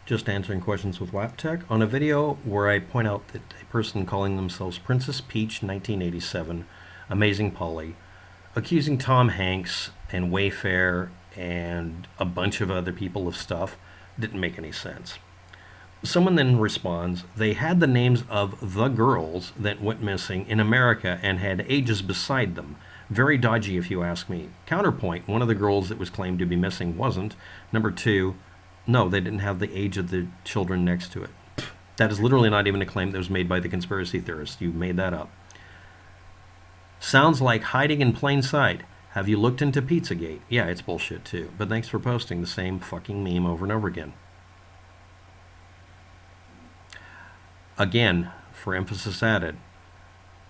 Just answering questions with waptek on a video where I point out that a person calling themselves Princess Peach 1987, Amazing Polly, accusing Tom Hanks and Wayfair and a bunch of other people of stuff didn't make any sense. Someone then responds, they had the names of the girls that went missing in America and had ages beside them. Very dodgy if you ask me. Counterpoint, one of the girls that was claimed to be missing wasn't. Number two, no, they didn't have the age of the children next to it. That is literally not even a claim that was made by the conspiracy theorists. You made that up. Sounds like hiding in plain sight. Have you looked into Pizzagate? Yeah, it's bullshit too. But thanks for posting the same fucking meme over and over again. Again, for emphasis added,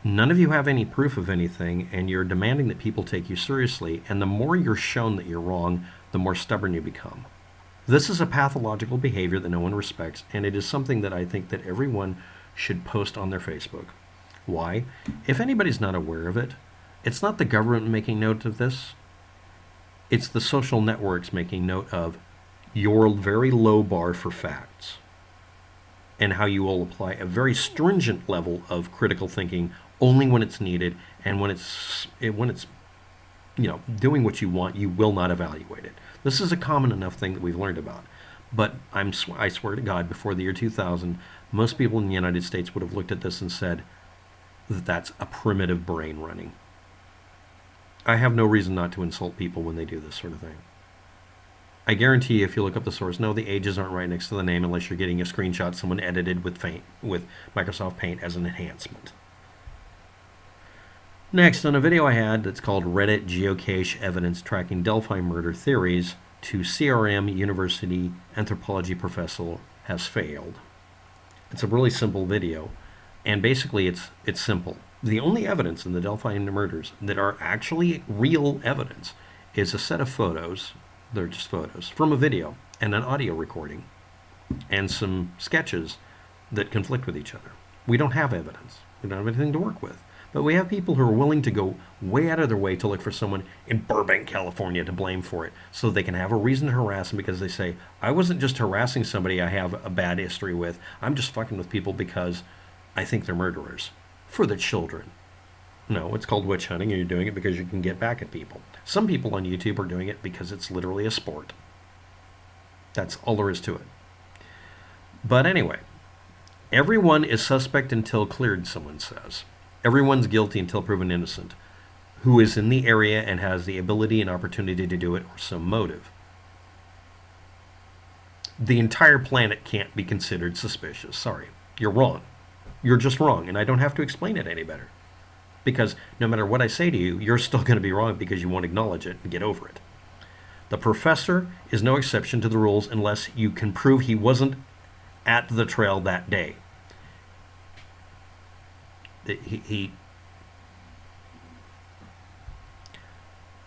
none of you have any proof of anything, and you're demanding that people take you seriously, and the more you're shown that you're wrong, the more stubborn you become. This is a pathological behavior that no one respects, and it is something that I think that everyone should post on their Facebook. Why? If anybody's not aware of it, it's not the government making note of this. It's the social networks making note of your very low bar for facts and how you will apply a very stringent level of critical thinking only when it's needed, and when it's doing what you want, you will not evaluate it. This is a common enough thing that we've learned about. But I swear to God, before the year 2000, most people in the United States would have looked at this and said that that's a primitive brain running. I have no reason not to insult people when they do this sort of thing. I guarantee you, if you look up the source, no, the ages aren't right next to the name unless you're getting a screenshot someone edited with Microsoft Paint as an enhancement. Next, on a video I had that's called Reddit Geocache Evidence Tracking Delphi Murder Theories to CRM University Anthropology Professor Has Failed. It's a really simple video, and basically it's simple. The only evidence in the Delphi murders that are actually real evidence is a set of photos, they're just photos, from a video and an audio recording, and some sketches that conflict with each other. We don't have evidence. We don't have anything to work with. But we have people who are willing to go way out of their way to look for someone in Burbank, California to blame for it, so they can have a reason to harass them, because they say, I wasn't just harassing somebody I have a bad history with. I'm just fucking with people because I think they're murderers. For the children. No, it's called witch hunting, and you're doing it because you can get back at people. Some people on YouTube are doing it because it's literally a sport. That's all there is to it. But anyway, everyone is suspect until cleared, someone says. Everyone's guilty until proven innocent, who is in the area and has the ability and opportunity to do it, or some motive. The entire planet can't be considered suspicious. Sorry, you're wrong. You're just wrong, and I don't have to explain it any better. Because no matter what I say to you, you're still going to be wrong because you won't acknowledge it and get over it. The professor is no exception to the rules unless you can prove he wasn't at the trail that day.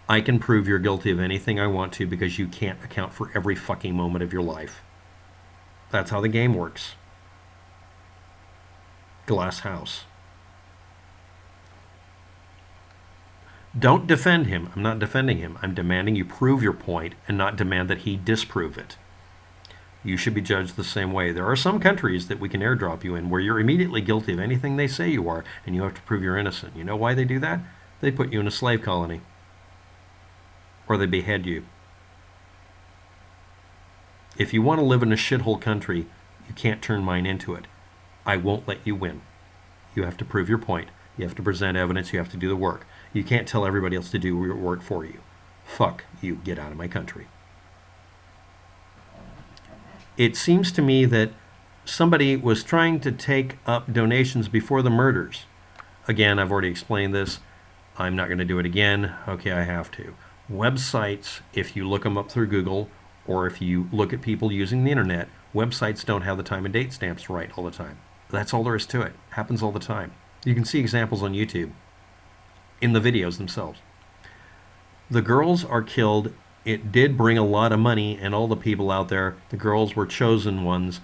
I can prove you're guilty of anything I want to because you can't account for every fucking moment of your life. That's how the game works. Glass house. Don't defend him. I'm not defending him. I'm demanding you prove your point and not demand that he disprove it. You should be judged the same way. There are some countries that we can airdrop you in where you're immediately guilty of anything they say you are, and you have to prove you're innocent. You know why they do that? They put you in a slave colony. Or they behead you. If you want to live in a shithole country, you can't turn mine into it. I won't let you win. You have to prove your point. You have to present evidence. You have to do the work. You can't tell everybody else to do your work for you. Fuck you. Get out of my country. It seems to me that somebody was trying to take up donations before the murders. Again, I've already explained this. I'm not going to do it again. Okay, I have to. Websites, if you look them up through Google, or if you look at people using the internet, websites don't have the time and date stamps right all the time. That's all there is to it. Happens all the time. You can see examples on YouTube in the videos themselves. The girls are killed. It did bring a lot of money, and all the people out there, the girls were chosen ones.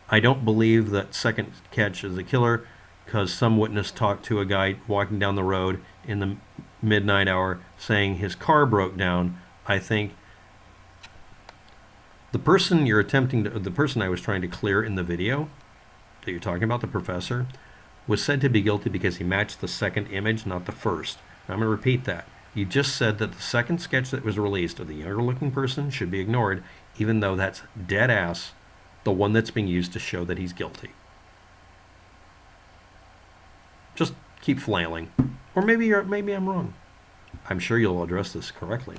I don't believe that second catch is a killer, because some witness talked to a guy walking down the road in the midnight hour saying his car broke down. I think The person the person I was trying to clear in the video that you're talking about, the professor, was said to be guilty because he matched the second image, not the first. Now, I'm going to repeat that. You just said that the second sketch that was released of the younger looking person should be ignored, even though that's dead ass the one that's being used to show that he's guilty. Just keep flailing. Or maybe I'm wrong. I'm sure you'll address this correctly.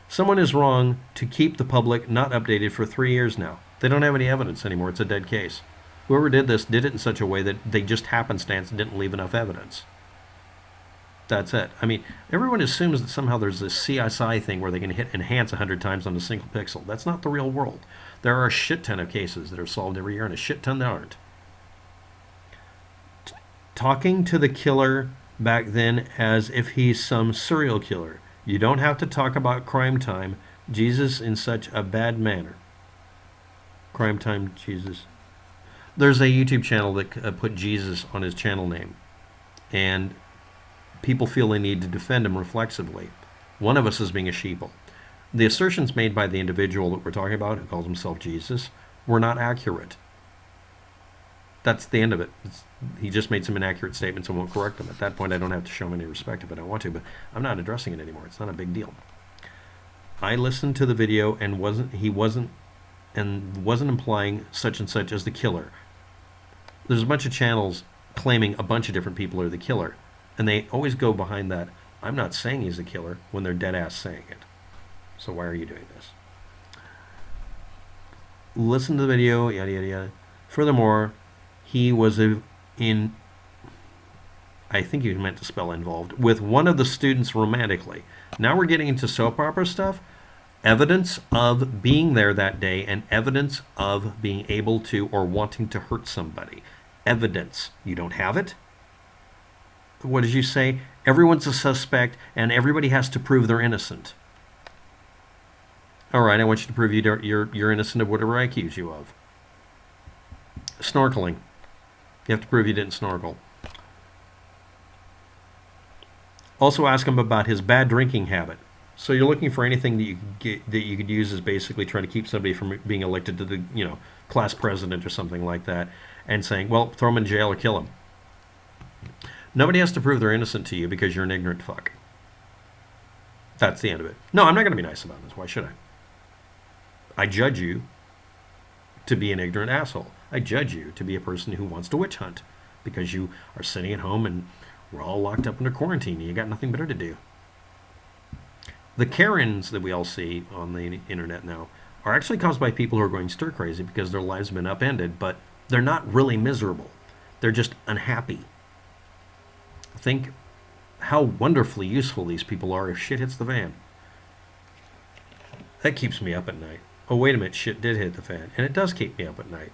Someone is wrong to keep the public not updated for 3 years now. They don't have any evidence anymore. It's a dead case. Whoever did this did it in such a way that they just happenstance didn't leave enough evidence. That's it. I mean, everyone assumes that somehow there's this CSI thing where they can hit enhance 100 times on a single pixel. That's not the real world. There are a shit ton of cases that are solved every year and a shit ton that aren't. Talking to the killer back then as if he's some serial killer. You don't have to talk about crime time, Jesus in such a bad manner. Crime time, Jesus. There's a YouTube channel that put Jesus on his channel name. And people feel they need to defend him reflexively. One of us is being a sheeple. The assertions made by the individual that we're talking about, who calls himself Jesus, were not accurate. That's the end of it. He just made some inaccurate statements and won't correct them. At that point, I don't have to show him any respect if I don't want to, but I'm not addressing it anymore. It's not a big deal. I listened to the video and wasn't implying such and such as the killer. There's a bunch of channels claiming a bunch of different people are the killer, and they always go behind that, I'm not saying he's the killer, when they're dead ass saying it. So why are you doing this? Listen to the video, yada yada yada. Furthermore, he was in, I think he meant to spell involved, with one of the students romantically. Now we're getting into soap opera stuff. Evidence of being there that day and evidence of being able to or wanting to hurt somebody. Evidence. You don't have it? What did you say? Everyone's a suspect and everybody has to prove they're innocent. All right, I want you to prove you're innocent of whatever I accuse you of. Snorkeling. You have to prove you didn't snorkel. Also ask him about his bad drinking habit. So you're looking for anything that you could use as basically trying to keep somebody from being elected to the class president or something like that, and saying, well, throw him in jail or kill him. Nobody has to prove they're innocent to you because you're an ignorant fuck. That's the end of it. No, I'm not going to be nice about this. Why should I? I judge you to be an ignorant asshole. I judge you to be a person who wants to witch hunt because you are sitting at home and we're all locked up under quarantine and you got nothing better to do. The Karens that we all see on the internet now are actually caused by people who are going stir crazy because their lives have been upended, but they're not really miserable. They're just unhappy. Think how wonderfully useful these people are if shit hits the fan. That keeps me up at night. Oh, wait a minute, shit did hit the fan. And it does keep me up at night.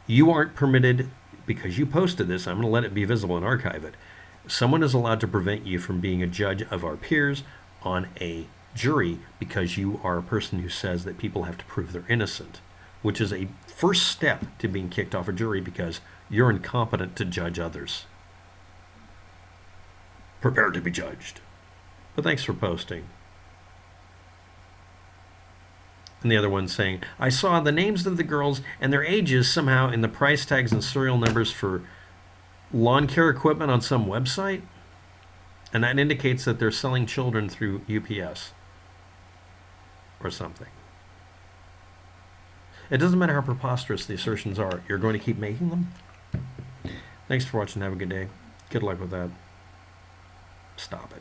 You aren't permitted, because you posted this, I'm going to let it be visible and archive it. Someone is allowed to prevent you from being a judge of our peers on a jury because you are a person who says that people have to prove they're innocent, which is a first step to being kicked off a jury because you're incompetent to judge others. Prepare to be judged. But thanks for posting. And the other one saying, I saw the names of the girls and their ages somehow in the price tags and serial numbers for lawn care equipment on some website. And that indicates that they're selling children through UPS or something. It doesn't matter how preposterous the assertions are. You're going to keep making them. Thanks for watching. Have a good day. Good luck with that. Stop it.